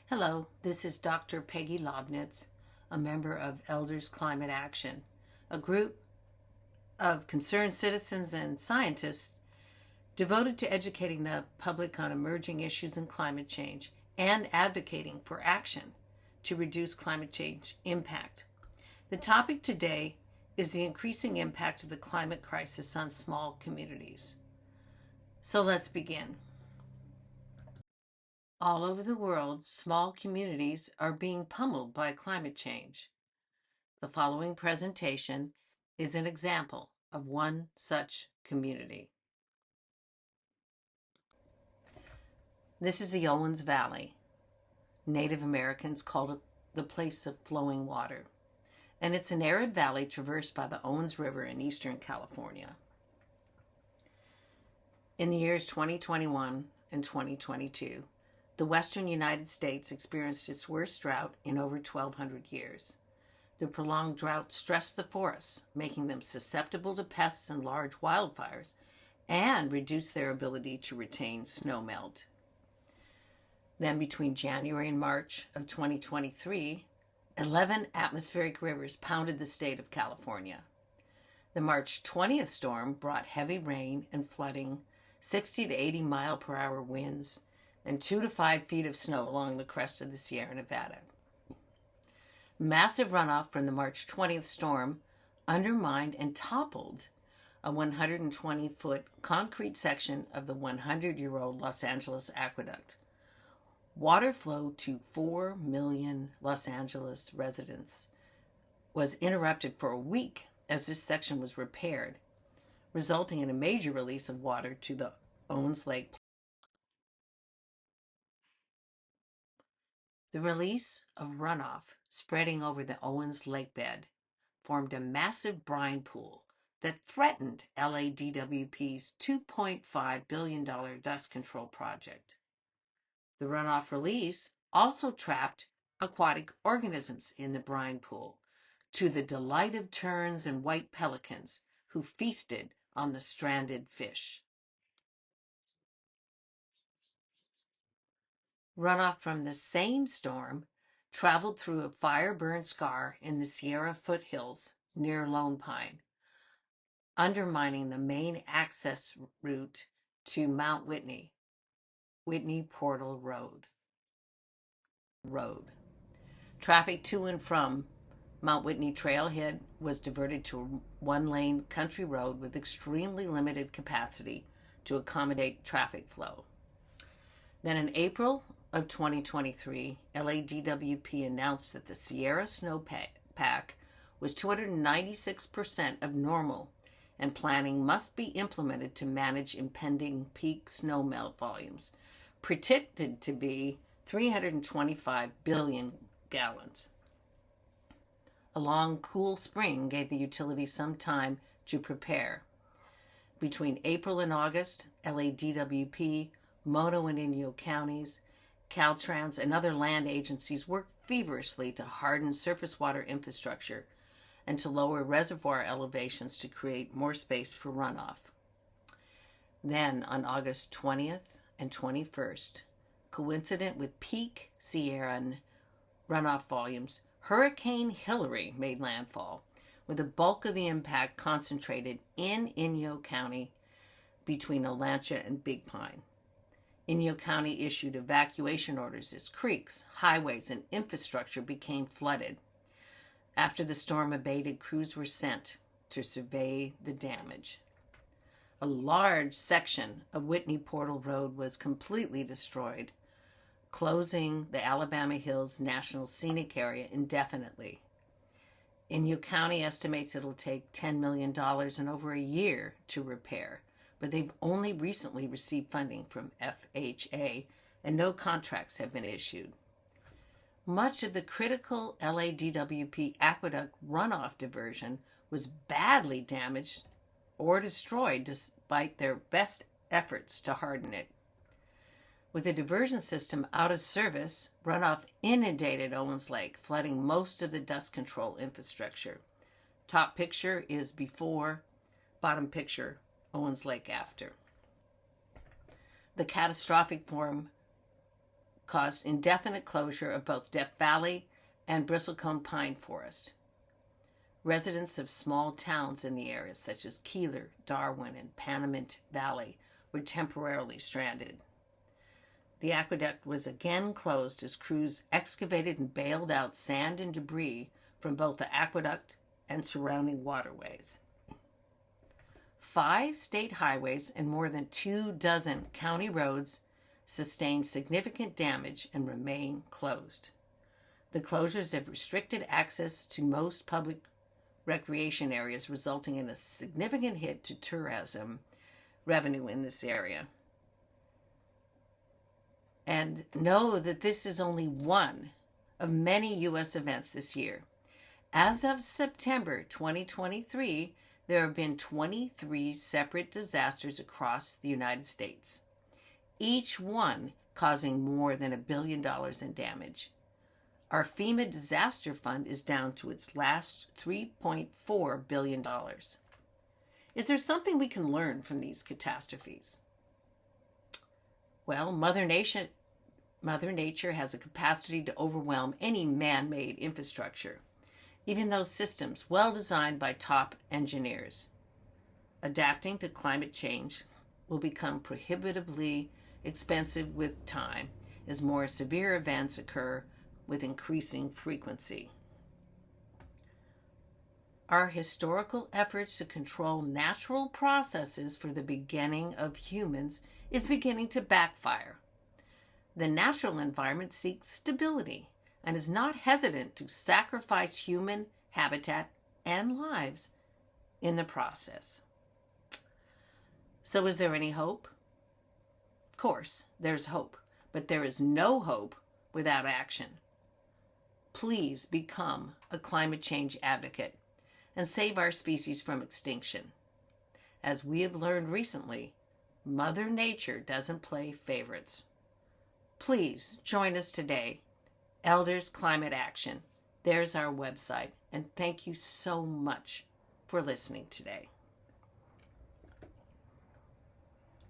Hello, this is Dr. Peggy Lobnitz, a member of Elders Climate Action, a group of concerned citizens and scientists devoted to educating the public on emerging issues in climate change and advocating for action to reduce climate change impact. The topic today is the increasing impact of the climate crisis on small communities. So let's begin. All over the world, small communities are being pummeled by climate change. The following presentation is an example of one such community. This is the Owens Valley. Native Americans called it the place of flowing water, and it's an arid valley traversed by the Owens River in eastern California. In the years 2021 and 2022, the western United States experienced its worst drought in over 1,200 years. The prolonged drought stressed the forests, making them susceptible to pests and large wildfires, and reduced their ability to retain snowmelt. Then between January and March of 2023, 11 atmospheric rivers pounded the state of California. The March 20th storm brought heavy rain and flooding, 60 to 80 mile per hour winds, and 2 to 5 feet of snow along the crest of the Sierra Nevada. Massive runoff from the March 20th storm undermined and toppled a 120-foot concrete section of the 100-year-old Los Angeles aqueduct. Water flow to 4 million Los Angeles residents was interrupted for a week as this section was repaired, resulting in a major release of water to the Owens Lake. The release of runoff spreading over the Owens Lake bed formed a massive brine pool that threatened LADWP's $2.5 billion dust control project. The runoff release also trapped aquatic organisms in the brine pool, to the delight of terns and white pelicans who feasted on the stranded fish. Runoff from the same storm traveled through a fire-burned scar in the Sierra foothills near Lone Pine, undermining the main access route to Mount Whitney Portal Road. Traffic to and from Mount Whitney Trailhead was diverted to a one-lane country road with extremely limited capacity to accommodate traffic flow. Then in April of 2023, LADWP announced that the Sierra snowpack was 296% of normal, and planning must be implemented to manage impending peak snowmelt volumes, predicted to be 325 billion gallons. A long, cool spring gave the utility some time to prepare. Between April and August, LADWP, Mono and Inyo counties, Caltrans, and other land agencies worked feverishly to harden surface water infrastructure and to lower reservoir elevations to create more space for runoff. Then, on August 20th and 21st, coincident with peak Sierra runoff volumes, Hurricane Hilary made landfall, with the bulk of the impact concentrated in Inyo County between Olancha and Big Pine. Inyo County issued evacuation orders as creeks, highways, and infrastructure became flooded. After the storm abated, crews were sent to survey the damage. A large section of Whitney Portal Road was completely destroyed, closing the Alabama Hills National Scenic Area indefinitely. Inyo County estimates it'll take $10 million and over a year to repair, but they've only recently received funding from FHA, and no contracts have been issued. Much of the critical LADWP aqueduct runoff diversion was badly damaged or destroyed despite their best efforts to harden it. With the diversion system out of service, runoff inundated Owens Lake, flooding most of the dust control infrastructure. Top picture is before, bottom picture, Owens Lake after. The catastrophic form caused indefinite closure of both Death Valley and bristlecone pine forest. Residents of small towns in the area, such as Keeler, Darwin, and Panamint Valley, were temporarily stranded. The aqueduct was again closed as crews excavated and baled out sand and debris from both the aqueduct and surrounding waterways. 5 state highways and more than 24 county roads sustained significant damage and remain closed. The closures have restricted access to most public recreation areas, resulting in a significant hit to tourism revenue in this area. And know that this is only one of many U.S. events this year. As of September 2023, there have been 23 separate disasters across the United States, each one causing more than $1 billion in damage. Our FEMA disaster fund is down to its last $3.4 billion. Is there something we can learn from these catastrophes? Well, Mother Nature has a capacity to overwhelm any man-made infrastructure, even those systems well designed by top engineers. Adapting to climate change will become prohibitively expensive with time as more severe events occur with increasing frequency. Our historical efforts to control natural processes for the beginning of humans is beginning to backfire. The natural environment seeks stability and is not hesitant to sacrifice human habitat and lives in the process. So is there any hope? Of course, there's hope, but there is no hope without action. Please become a climate change advocate and save our species from extinction. As we have learned recently, Mother Nature doesn't play favorites. Please join us today. Elders Climate Action. There's our website. And thank you so much for listening today.